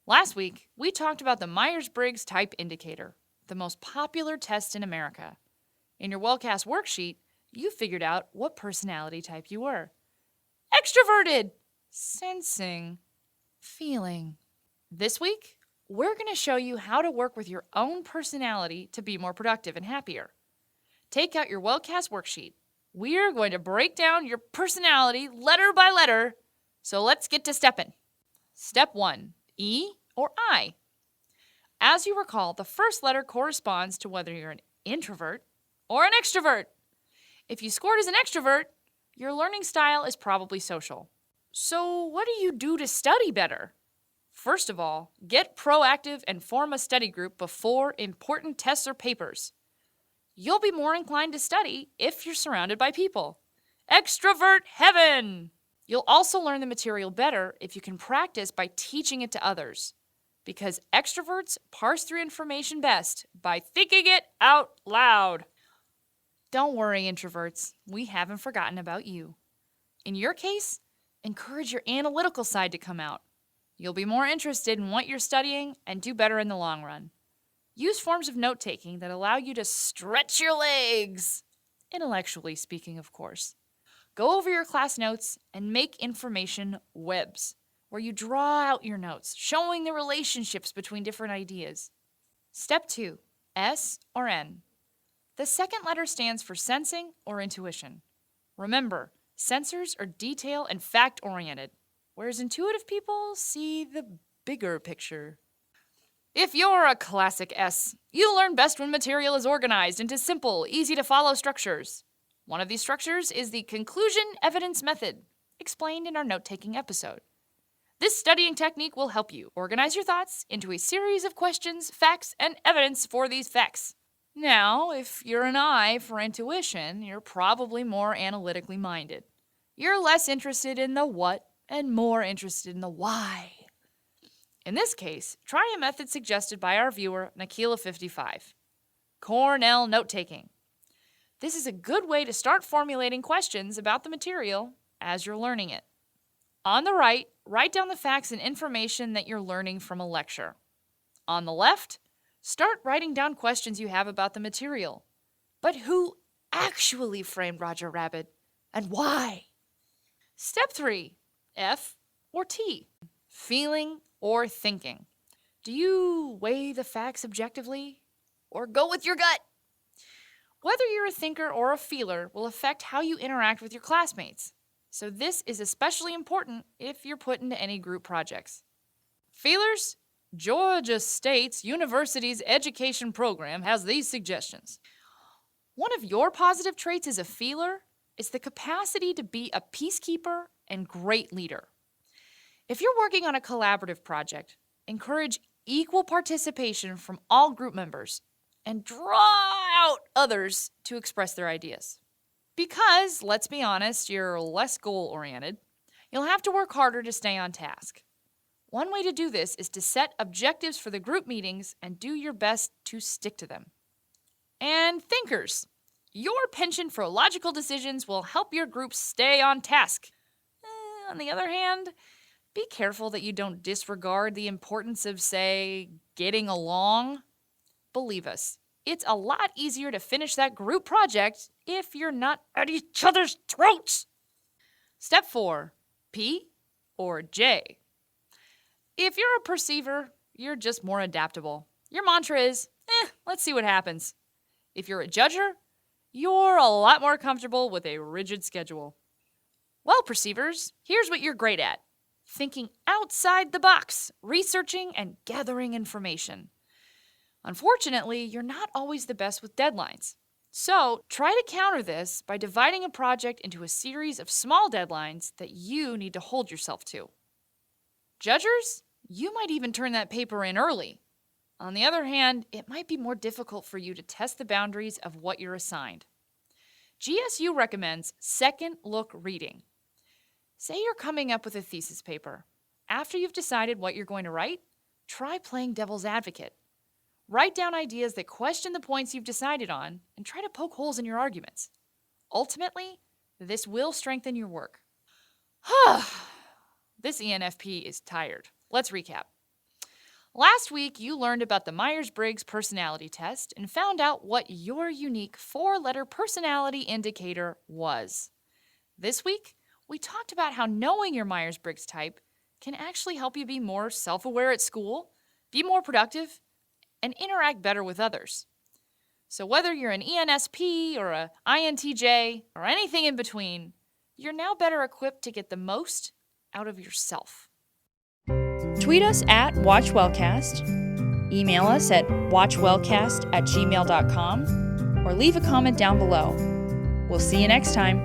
Last week, we talked about the Myers-Briggs Type Indicator, the most popular test in America. In your WellCast worksheet, you figured out what personality type you were. Extraverted! Sensing. Feeling. This week, we're going to show you how to work with your own personality to be more productive and happier. Take out your WellCast worksheet. We're going to break down your personality letter by letter, so let's get to stepping. Step 1. E or I. As you recall, the first letter corresponds to whether you're an introvert or an extrovert. If you scored as an extrovert, your learning style is probably social. So what do you do to study better? First of all, get proactive and form a study group before important tests or papers. You'll be more inclined to study if you're surrounded by people. Extrovert heaven! You'll also learn the material better if you can practice by teaching it to others, because extroverts parse through information best by thinking it out loud. Don't worry, introverts. We haven't forgotten about you. In your case, encourage your analytical side to come out. You'll be more interested in what you're studying and do better in the long run. Use forms of note-taking that allow you to stretch your legs. Intellectually speaking, of course. Go over your class notes and make information webs, where you draw out your notes, showing the relationships between different ideas. Step 2. S or N. The second letter stands for sensing or intuition. Remember, sensors are detail and fact-oriented, whereas intuitive people see the bigger picture. If you're a classic S, you learn best when material is organized into simple, easy-to-follow structures. One of these structures is the conclusion evidence method, explained in our note-taking episode. This studying technique will help you organize your thoughts into a series of questions, facts, and evidence for these facts. Now, if you're an I for intuition, you're probably more analytically minded. You're less interested in the what and more interested in the why. In this case, try a method suggested by our viewer, Nakila55. Cornell note-taking. This is a good way to start formulating questions about the material as you're learning it. On the right, write down the facts and information that you're learning from a lecture. On the left, start writing down questions you have about the material. But who actually framed Roger Rabbit and why? Step 3, F or T. Feeling or thinking. Do you weigh the facts objectively or go with your gut? Whether you're a thinker or a feeler will affect how you interact with your classmates. So this is especially important if you're put into any group projects. Feelers, Georgia State University's education program has these suggestions. One of your positive traits as a feeler is the capacity to be a peacekeeper and great leader. If you're working on a collaborative project, encourage equal participation from all group members and draw out others to express their ideas. Because, let's be honest, you're less goal-oriented, you'll have to work harder to stay on task. One way to do this is to set objectives for the group meetings and do your best to stick to them. And thinkers, your penchant for logical decisions will help your group stay on task. On the other hand, be careful that you don't disregard the importance of, say, getting along. Believe us, it's a lot easier to finish that group project if you're not at each other's throats. Step 4, P or J. If you're a perceiver, you're just more adaptable. Your mantra is, let's see what happens. If you're a judger, you're a lot more comfortable with a rigid schedule. Well, perceivers, here's what you're great at. Thinking outside the box, researching and gathering information. Unfortunately, you're not always the best with deadlines. So, try to counter this by dividing a project into a series of small deadlines that you need to hold yourself to. Judgers, you might even turn that paper in early. On the other hand, it might be more difficult for you to test the boundaries of what you're assigned. GSU recommends second look reading. Say you're coming up with a thesis paper. After you've decided what you're going to write, try playing devil's advocate. Write down ideas that question the points you've decided on and try to poke holes in your arguments. Ultimately, this will strengthen your work. This ENFP is tired. Let's recap. Last week, you learned about the Myers-Briggs personality test and found out what your unique 4-letter personality indicator was. This week, we talked about how knowing your Myers-Briggs type can actually help you be more self-aware at school, be more productive, and interact better with others. So whether you're an ENSP or a INTJ or anything in between, you're now better equipped to get the most out of yourself. Tweet us at WatchWellCast, email us at watchwellcast@gmail.com, or leave a comment down below. We'll see you next time.